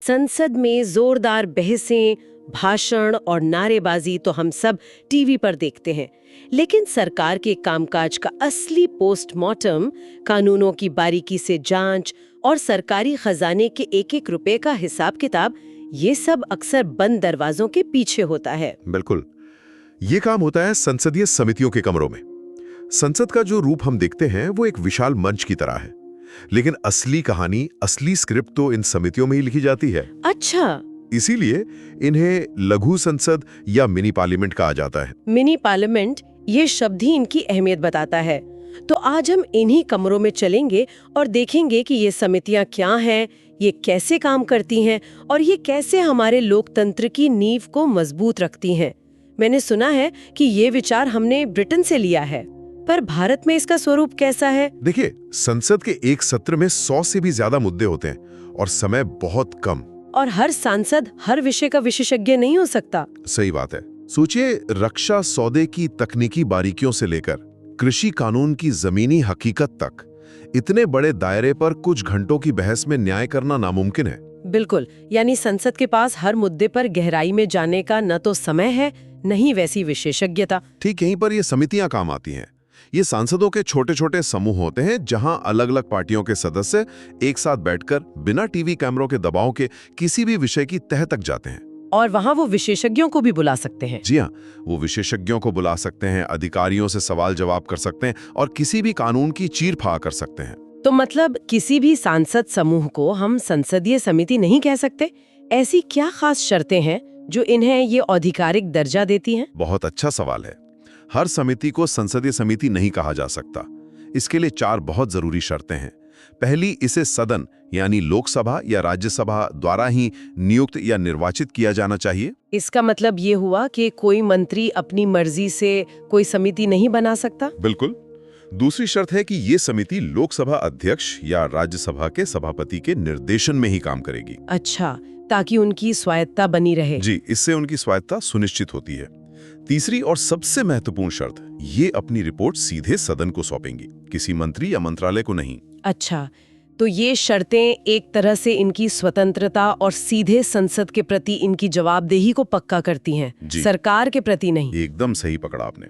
संसद में जोरदार बहसें, भाषण और नारेबाजी तो हम सब टीवी पर देखते हैं, लेकिन सरकार के कामकाज का असली पोस्टमार्टम, कानूनों की बारीकी से जांच और सरकारी खजाने के एक एक रुपए का हिसाब किताब, ये सब अक्सर बंद दरवाजों के पीछे होता है। बिल्कुल, ये काम होता है संसदीय समितियों के कमरों में। संसद का जो रूप हम देखते हैं वो एक विशाल मंच की तरह है, लेकिन असली कहानी, असली स्क्रिप्ट तो इन समितियों में ही लिखी जाती है। अच्छा, इसीलिए इन्हें लघु संसद या मिनी पार्लियामेंट कहा जाता है। मिनी पार्लियामेंट, ये शब्द ही इनकी अहमियत बताता है। तो आज हम इन्हीं कमरों में चलेंगे और देखेंगे कि ये समितियां क्या हैं, ये कैसे काम करती हैं और ये कैसे हमारे लोकतंत्र की नींव को मजबूत रखती हैं। मैंने सुना है कि ये विचार हमने ब्रिटेन से लिया है, पर भारत में इसका स्वरूप कैसा है? देखिए, संसद के एक सत्र में 100 से भी ज्यादा मुद्दे होते हैं और समय बहुत कम। और हर सांसद हर विषय का विशेषज्ञ नहीं हो सकता। सही बात है। सोचिए, रक्षा सौदे की तकनीकी बारीकियों से लेकर कृषि कानून की जमीनी हकीकत तक, इतने बड़े दायरे पर कुछ घंटों की बहस में न्याय करना नामुमकिन है। बिल्कुल, यानी संसद के पास हर मुद्दे पर गहराई में जाने का न तो समय है, न ही वैसी विशेषज्ञता। ठीक यहीं पर ये समितियां काम आती हैं। ये सांसदों के छोटे छोटे समूह होते हैं जहां अलग अलग पार्टियों के सदस्य एक साथ बैठकर बिना टीवी कैमरों के दबाव के किसी भी विषय की तह तक जाते हैं। और वहां वो विशेषज्ञों को भी बुला सकते हैं। जी हाँ, वो विशेषज्ञों को बुला सकते हैं, अधिकारियों से सवाल जवाब कर सकते हैं और किसी भी कानून की चीर-फाड़ कर सकते हैं। तो मतलब किसी भी सांसद समूह को हम संसदीय समिति नहीं कह सकते? ऐसी क्या खास शर्तें हैं जो इन्हें ये आधिकारिक दर्जा देती हैं? बहुत अच्छा सवाल है। हर समिति को संसदीय समिति नहीं कहा जा सकता। इसके लिए 4 बहुत जरूरी शर्तें हैं। पहली, इसे सदन यानी लोकसभा या राज्यसभा द्वारा ही नियुक्त या निर्वाचित किया जाना चाहिए। इसका मतलब ये हुआ कि कोई मंत्री अपनी मर्जी से कोई समिति नहीं बना सकता? बिल्कुल। दूसरी शर्त है कि ये समिति लोकसभा अध्यक्ष या राज्यसभा के सभापति के निर्देशन में ही काम करेगी। अच्छा, ताकि उनकी स्वायत्ता बनी रहे। जी, इससे उनकी स्वायत्ता सुनिश्चित होती है। तीसरी और सबसे महत्वपूर्ण शर्त, ये अपनी रिपोर्ट सीधे सदन को सौंपेंगी, किसी मंत्री या मंत्रालय को नहीं। अच्छा, तो ये शर्तें एक तरह से इनकी स्वतंत्रता और सीधे संसद के प्रति इनकी जवाबदेही को पक्का करती हैं, सरकार के प्रति नहीं। एकदम सही पकड़ा आपने।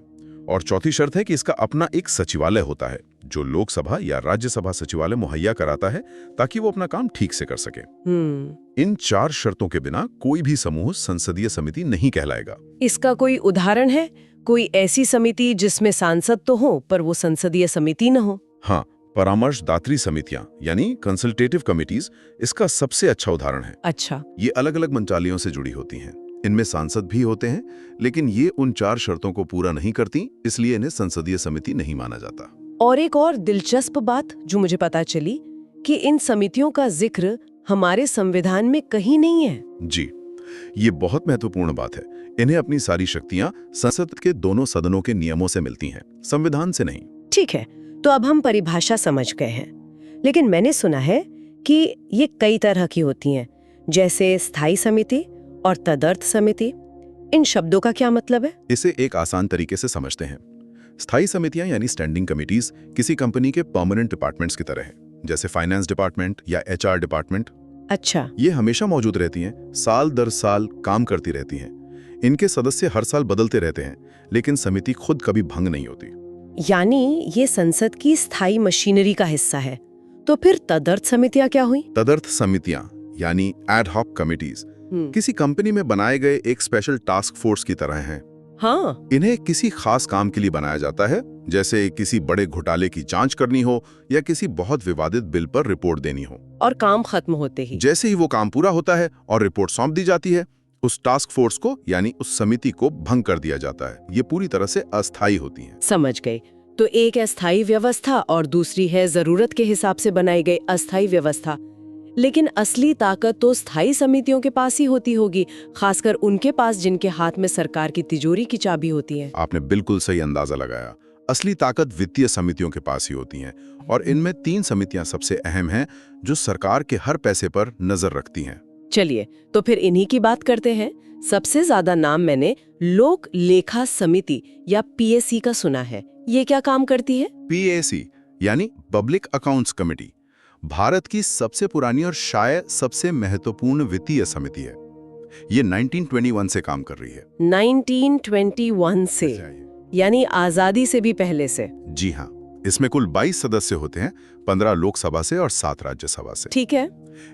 और चौथी शर्त है कि इसका अपना एक सचिवालय होता है जो लोकसभा या राज्यसभा सचिवालय मुहैया कराता है ताकि वो अपना काम ठीक से कर सके। इन 4 शर्तों के बिना कोई भी समूह संसदीय समिति नहीं कहलाएगा। इसका कोई उदाहरण है? कोई ऐसी समिति जिसमें सांसद तो हो पर वो संसदीय समिति न हो? हाँ, परामर्शदात्री समितियां यानी कंसल्टेटिव कमिटीज इसका सबसे अच्छा उदाहरण है। अच्छा, ये अलग अलग मंत्रालयों से जुड़ी होती हैं। इनमें सांसद भी होते हैं, लेकिन ये उन 4 शर्तों को पूरा नहीं करती, इसलिए इन्हें संसदीय समिति नहीं माना जाता। और एक और दिलचस्प बात जो मुझे पता चली कि इन समितियों का जिक्र हमारे संविधान में कहीं नहीं है। जी, ये बहुत महत्वपूर्ण बात है। इन्हें अपनी सारी शक्तियां संसद के दोनों सदनों के नियमों से मिलती हैं, संविधान से नहीं। ठीक है, तो अब हम परिभाषा समझ गए हैं, लेकिन मैंने सुना है कि ये कई तरह की होती हैं, जैसे स्थायी समिति और तदर्थ समिति। इन शब्दों का क्या मतलब है? इसे एक आसान तरीके से समझते हैं। स्थायी समितियां यानी स्टैंडिंग कमिटीज किसी कंपनी के परमानेंट डिपार्टमेंट्स की तरह है, जैसे फाइनेंस डिपार्टमेंट या HR डिपार्टमेंट। अच्छा, ये हमेशा मौजूद रहती हैं, साल दर साल काम करती रहती हैं। इनके सदस्य हर साल बदलते रहते हैं, लेकिन समिति खुद कभी भंग नहीं होती। यानी ये संसद की स्थायी मशीनरी का हिस्सा है। तो फिर तदर्थ समितियां क्या हुई? तदर्थ समितियां यानी एड हॉक कमिटीज किसी कंपनी में बनाए गए एक स्पेशल टास्क फोर्स की तरह हैं। हाँ, इन्हें किसी खास काम के लिए बनाया जाता है, जैसे किसी बड़े घोटाले की जांच करनी हो या किसी बहुत विवादित बिल पर रिपोर्ट देनी हो। और काम खत्म होते ही जैसे ही वो काम पूरा होता है और रिपोर्ट सौंप दी जाती है, उस टास्क फोर्स को यानी उस समिति को भंग कर दिया जाता है। ये पूरी तरह से अस्थायी होती हैं। समझ गए। तो एक है स्थायी व्यवस्था और दूसरी है जरूरत के हिसाब से बनाई गई अस्थायी व्यवस्था। लेकिन असली ताकत तो स्थायी समितियों के पास ही होती होगी, खासकर उनके पास जिनके हाथ में सरकार की तिजोरी की चाबी होती है। आपने बिल्कुल सही अंदाजा लगाया। असली ताकत वित्तीय समितियों के पास ही होती हैं, और इनमें 3 समितियां सबसे अहम हैं जो सरकार के हर पैसे पर नजर रखती हैं। चलिए, तो फिर इन्हीं की बात करते हैं। सबसे ज्यादा नाम मैंने लोक लेखा समिति या PAC का सुना है। ये क्या काम करती है? PAC यानी पब्लिक अकाउंट्स कमेटी। भारत की सबसे पुरानी और शायद सबसे महत्वपूर्ण वित्तीय समिति है। ये 1921 से काम कर रही है। 1921 से, यानी आजादी से भी पहले से। जी हाँ, इसमें कुल 22 सदस्य होते हैं, 15 लोकसभा से और 7 राज्यसभा से। ठीक है।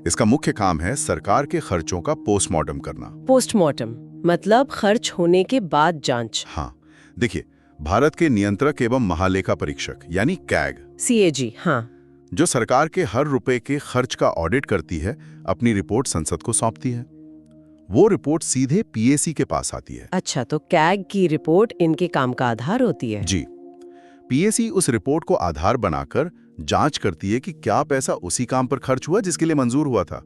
इसका मुख्य काम है सरकार के खर्चों का पोस्टमार्टम करना। पोस्टमार्टम मतलब खर्च होने के बाद जांच। हाँ, देखिए, भारत के नियंत्रक एवं महालेखा परीक्षक यानी कैग, CAG, हाँ, जो सरकार के हर रुपए के खर्च का ऑडिट करती है, अपनी रिपोर्ट संसद को सौंपती है। वो रिपोर्ट सीधे PAC के पास आती है। अच्छा, तो कैग की रिपोर्ट इनके काम का आधार होती है। जी, PAC उस रिपोर्ट को आधार बनाकर जांच करती है कि क्या पैसा उसी काम पर खर्च हुआ जिसके लिए मंजूर हुआ था,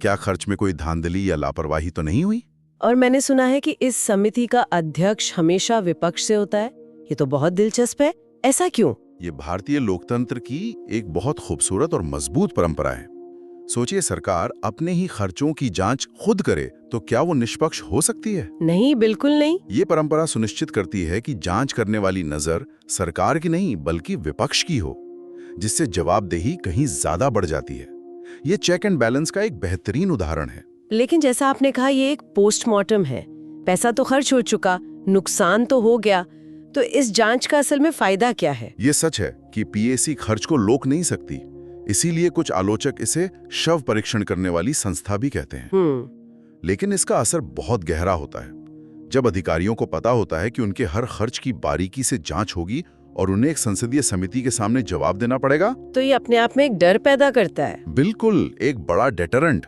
क्या खर्च में कोई धांधली या लापरवाही तो नहीं हुई। और मैंने सुना है कि इस समिति का अध्यक्ष हमेशा विपक्ष से होता है। ये तो बहुत दिलचस्प है, ऐसा क्यों? ये भारतीय लोकतंत्र की एक बहुत खूबसूरत और मजबूत परंपरा है। सोचिए, सरकार अपने ही खर्चों की जांच खुद करे तो क्या वो निष्पक्ष हो सकती है? नहीं, बिल्कुल नहीं। ये परंपरा सुनिश्चित करती है कि जांच करने वाली नजर सरकार की नहीं बल्कि विपक्ष की हो, जिससे जवाबदेही कहीं ज्यादा बढ़ जाती है। ये चेक एंड बैलेंस का एक बेहतरीन उदाहरण है। लेकिन जैसा आपने कहा, ये एक पोस्टमार्टम है, पैसा तो खर्च हो चुका, नुकसान तो हो गया, तो इस जांच का असल में फायदा क्या है? ये सच है कि PAC खर्च को रोक नहीं सकती, इसीलिए कुछ आलोचक इसे शव परीक्षण करने वाली संस्था भी कहते हैं। लेकिन इसका असर बहुत गहरा होता है। जब अधिकारियों को पता होता है कि उनके हर खर्च की बारीकी से जांच होगी और उन्हें एक संसदीय समिति के सामने जवाब देना पड़ेगा, तो ये अपने आप में एक डर पैदा करता है। बिल्कुल, एक बड़ा डेटरेंट।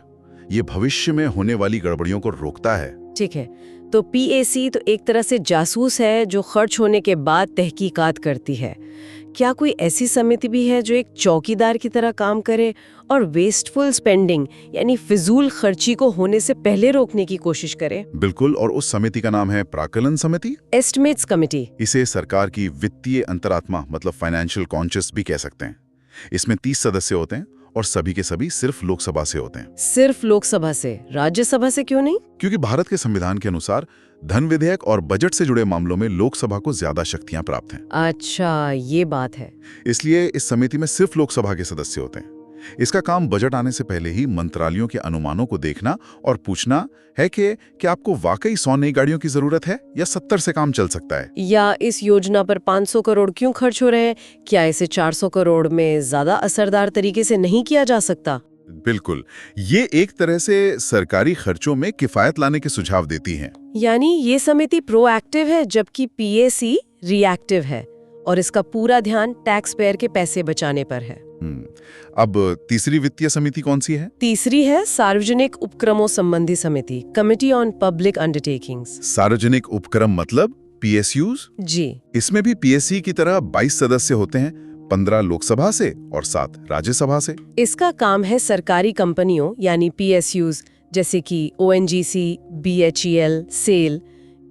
ये भविष्य में होने वाली गड़बड़ियों को रोकता है। ठीक है, तो PAC तो एक तरह से जासूस है जो खर्च होने के बाद तहकीकात करती है। क्या कोई ऐसी समिति भी है जो एक चौकीदार की तरह काम करे और वेस्टफुल स्पेंडिंग यानी फिजूल खर्ची को होने से पहले रोकने की कोशिश करे? बिल्कुल, और उस समिति का नाम है प्राक्कलन समिति, एस्टिमेट्स कमिटी। इसे सरकार की वित्तीय अंतरात्मा मतलब फाइनेंशियल कॉन्शियस भी कह सकते हैं। इसमें 30 सदस्य होते हैं और सभी के सभी सिर्फ लोकसभा से होते हैं। सिर्फ लोकसभा से? राज्यसभा से क्यों नहीं? क्योंकि भारत के संविधान के अनुसार धन विधेयक और बजट से जुड़े मामलों में लोकसभा को ज्यादा शक्तियां प्राप्त हैं। अच्छा, ये बात है। इसलिए इस समिति में सिर्फ लोकसभा के सदस्य होते हैं। इसका काम बजट आने से पहले ही मंत्रालयों के अनुमानों को देखना और पूछना है कि क्या आपको वाकई 100 नई गाड़ियों की जरूरत है या 70 से काम चल सकता है, या इस योजना पर 500 करोड़ क्यों खर्च हो रहे हैं, क्या इसे 400 करोड़ में ज्यादा असरदार तरीके से नहीं किया जा सकता। बिल्कुल, ये एक तरह से सरकारी खर्चों में किफायत लाने के सुझाव देती हैं। यानी ये समिति प्रोएक्टिव है जबकि PAC रिएक्टिव है और इसका पूरा ध्यान टैक्स पेयर के पैसे बचाने पर है। अब तीसरी वित्तीय समिति कौन सी है? तीसरी है सार्वजनिक उपक्रमों संबंधी समिति, कमिटी ऑन पब्लिक अंडरटेकिंग्स। सार्वजनिक उपक्रम मतलब PSUs? जी। इसमें भी PAC की तरह 22 सदस्य होते हैं, 15 लोकसभा से और 7 राज्यसभा से। इसका काम है सरकारी कंपनियों यानी PSUs जैसे कि ONGC, BHEL, SAIL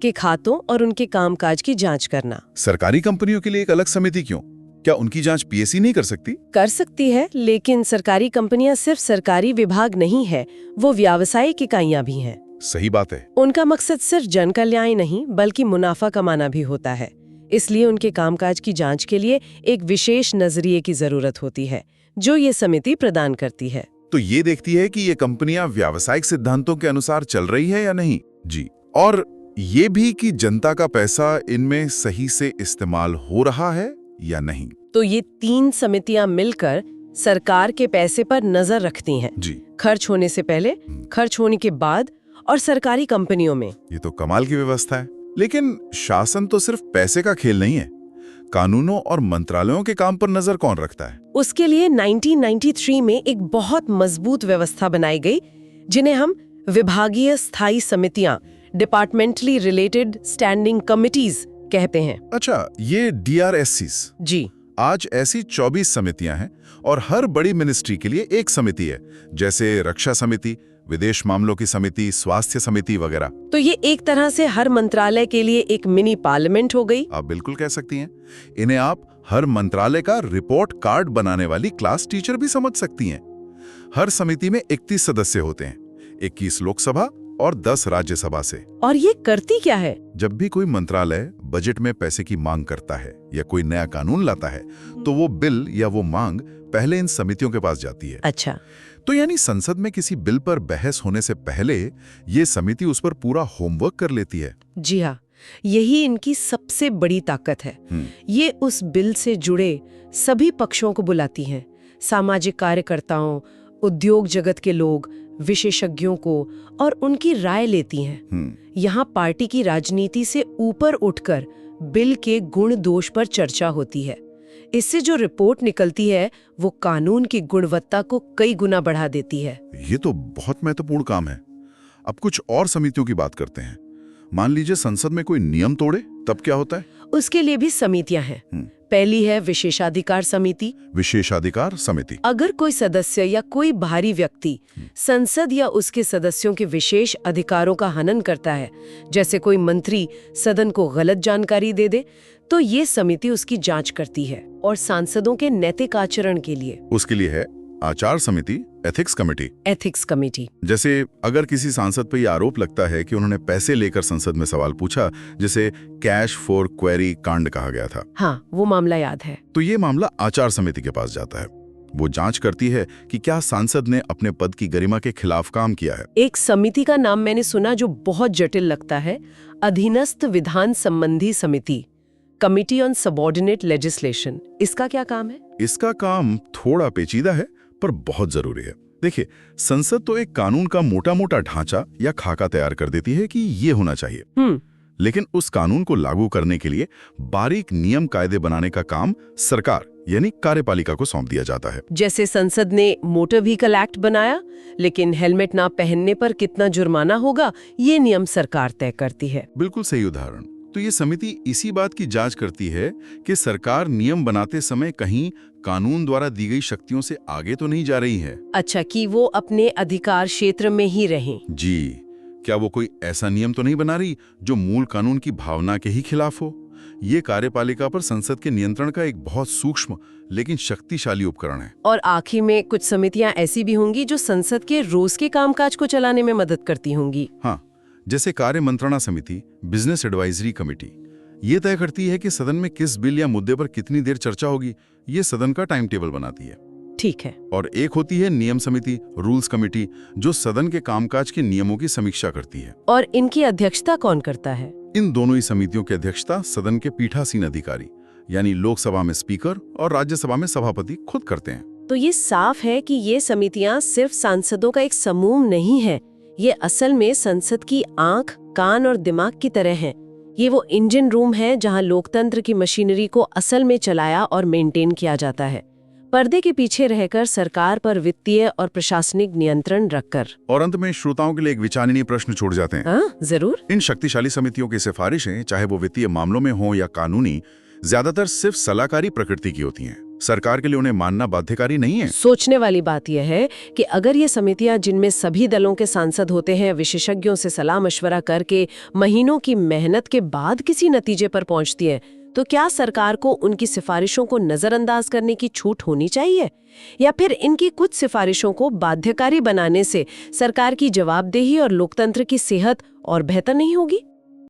के खातों और उनके कामकाज की जांच करना। सरकारी कंपनियों के लिए एक अलग समिति क्यों? क्या उनकी जांच PAC नहीं कर सकती? कर सकती है, लेकिन सरकारी कंपनियां सिर्फ सरकारी विभाग नहीं है, वो व्यावसायिक इकाइयां भी हैं। सही बात है। उनका मकसद सिर्फ जन कल्याण नहीं बल्कि मुनाफा कमाना भी होता है। इसलिए उनके कामकाज की जांच के लिए एक विशेष नजरिए की जरूरत होती है जो ये समिति प्रदान करती है। तो ये देखती है कि ये कंपनियां व्यावसायिक सिद्धांतों के अनुसार चल रही है या नहीं। जी, और ये भी कि जनता का पैसा इनमें सही से इस्तेमाल हो रहा है या नहीं। तो ये 3 समितियां मिलकर सरकार के पैसे पर नजर रखती हैं। जी, खर्च होने से पहले, खर्च होने के बाद और सरकारी कंपनियों में। ये तो कमाल की व्यवस्था है। लेकिन शासन तो सिर्फ पैसे का खेल नहीं है। कानूनों और मंत्रालयों के काम पर नजर कौन रखता है? उसके लिए 1993 में एक बहुत मजबूत व्यवस्था बनाई गई जिन्हें हम विभागीय स्थायी समितियां, डिपार्टमेंटली रिलेटेड स्टैंडिंग कमिटीज कहते हैं। अच्छा, ये DRSCs। जी। आज ऐसी 24 समितियां हैं और हर बड़ी मिनिस्ट्री के लिए एक समिति है, जैसे रक्षा समिति, विदेश मामलों की समिति, स्वास्थ्य समिति वगैरह। तो ये एक तरह से हर मंत्रालय के लिए एक मिनी पार्लियामेंट हो गई। आप बिल्कुल कह सकती हैं। इन्हें आप हर मंत्रालय का रिपोर्ट कार्ड बनाने वाली क्लास टीचर भी समझ सकती हैं। हर समिति में 31 सदस्य होते हैं, 21 लोकसभा और 10 राज्यसभा से। और ये करती क्या है? जब भी कोई मंत्रालय बजट में पैसे की मांग करता है या कोई नया कानून लाता है, तो वो बिल या वो मांग पहले इन समितियों के पास जाती है। अच्छा। तो यानी संसद में किसी बिल पर बहस होने से पहले ये समिति उस पर पूरा होमवर्क कर लेती है। जी हाँ, यही इनकी सबसे बड़ी ताकत है। ये उस बिल से जुड़े सभी पक्षों को बुलाती हैं, सामाजिक कार्यकर्ताओं, उद्योग जगत के लोग, विशेषज्ञों को, और उनकी राय लेती हैं। यहाँ पार्टी की राजनीति से ऊपर उठकर बिल के गुण दोष पर चर्चा होती है। इससे जो रिपोर्ट निकलती है वो कानून की गुणवत्ता को कई गुना बढ़ा देती है। ये तो बहुत महत्वपूर्ण काम है। अब कुछ और समितियों की बात करते हैं। मान लीजिए संसद में कोई नियम तोड़े, तब क्या होता है? उसके लिए भी समितियां हैं। पहली है विशेषाधिकार समिति। विशेषाधिकार समिति। अगर कोई सदस्य या कोई बाहरी व्यक्ति संसद या उसके सदस्यों के विशेष अधिकारों का हनन करता है, जैसे कोई मंत्री सदन को गलत जानकारी दे दे, तो ये समिति उसकी जांच करती है। और सांसदों के नैतिक आचरण के लिए उसके लिए है आचार समिति, एथिक्स कमेटी। Ethics committee. जैसे अगर किसी सांसद पर यह आरोप लगता है कि उन्होंने पैसे लेकर संसद में सवाल पूछा, जिसे कैश फॉर क्वेरी कांड कहा गया था। हाँ, वो मामला याद है। तो ये मामला आचार समिति के पास जाता है। वो जांच करती है कि क्या सांसद ने अपने पद की गरिमा के खिलाफ काम किया है। एक समिति का नाम मैंने सुना जो बहुत जटिल लगता है, अधीनस्थ विधान संबंधी समिति, कमिटी ऑन सबऑर्डिनेट लेजिस्लेशन। इसका क्या काम है? इसका काम थोड़ा पेचीदा है पर बहुत जरूरी है। देखिए, संसद तो एक कानून का मोटा मोटा ढांचा या खाका तैयार कर देती है कि ये होना चाहिए, लेकिन उस कानून को लागू करने के लिए बारीक नियम कायदे बनाने का काम सरकार यानी कार्यपालिका को सौंप दिया जाता है। जैसे संसद ने मोटर व्हीकल एक्ट बनाया, लेकिन हेलमेट ना पहनने पर कितना जुर्माना होगा, ये नियम सरकार तय करती है। बिल्कुल सही उदाहरण। तो ये समिति इसी बात की जांच करती है कि सरकार नियम बनाते समय कहीं कानून द्वारा दी गई शक्तियों से आगे तो नहीं जा रही है। अच्छा, कि वो अपने अधिकार क्षेत्र में ही रहें। जी, क्या वो कोई ऐसा नियम तो नहीं बना रही जो मूल कानून की भावना के ही खिलाफ हो? ये कार्यपालिका पर संसद के नियंत्रण का एक बहुत सूक्ष्म लेकिन शक्तिशाली उपकरण है। और आखिर में कुछ समितियां ऐसी भी होंगी जो संसद के रोज के कामकाज को चलाने में मदद करती होंगी। हाँ, जैसे कार्य मंत्रणा समिति, बिजनेस एडवाइजरी कमेटी। ये तय करती है कि सदन में किस बिल या मुद्दे पर कितनी देर चर्चा होगी। ये सदन का टाइम टेबल बनाती है। ठीक है। और एक होती है नियम समिति, रूल्स कमेटी, जो सदन के कामकाज के नियमों की समीक्षा करती है। और इनकी अध्यक्षता कौन करता है? इन दोनों ही समितियों की अध्यक्षता सदन के पीठासीन अधिकारी यानी लोकसभा में स्पीकर और राज्यसभा में सभापति खुद करते हैं। तो ये साफ है कि ये समितियां सिर्फ सांसदों का एक समूह नहीं है, ये असल में संसद की आंख, कान और दिमाग की तरह हैं। ये वो इंजन रूम है जहां लोकतंत्र की मशीनरी को असल में चलाया और मेंटेन किया जाता है, पर्दे के पीछे रहकर सरकार पर वित्तीय और प्रशासनिक नियंत्रण रखकर। और अंत में श्रोताओं के लिए एक विचारणीय प्रश्न छोड़ जाते हैं। जरूर। इन शक्तिशाली समितियों की सिफारिशें, चाहे वो वित्तीय मामलों में हो या कानूनी, ज्यादातर सिर्फ सलाहकारी प्रकृति की होती हैं। सरकार के लिए उन्हें मानना बाध्यकारी नहीं है। सोचने वाली बात यह है कि अगर ये समितियां, जिनमें सभी दलों के सांसद होते हैं, विशेषज्ञों से सलाह मशवरा करके महीनों की मेहनत के बाद किसी नतीजे पर पहुंचती है, तो क्या सरकार को उनकी सिफारिशों को नजरअंदाज करने की छूट होनी चाहिए? या फिर इनकी कुछ सिफारिशों को बाध्यकारी बनाने से सरकार की जवाबदेही और लोकतंत्र की सेहत और बेहतर नहीं होगी?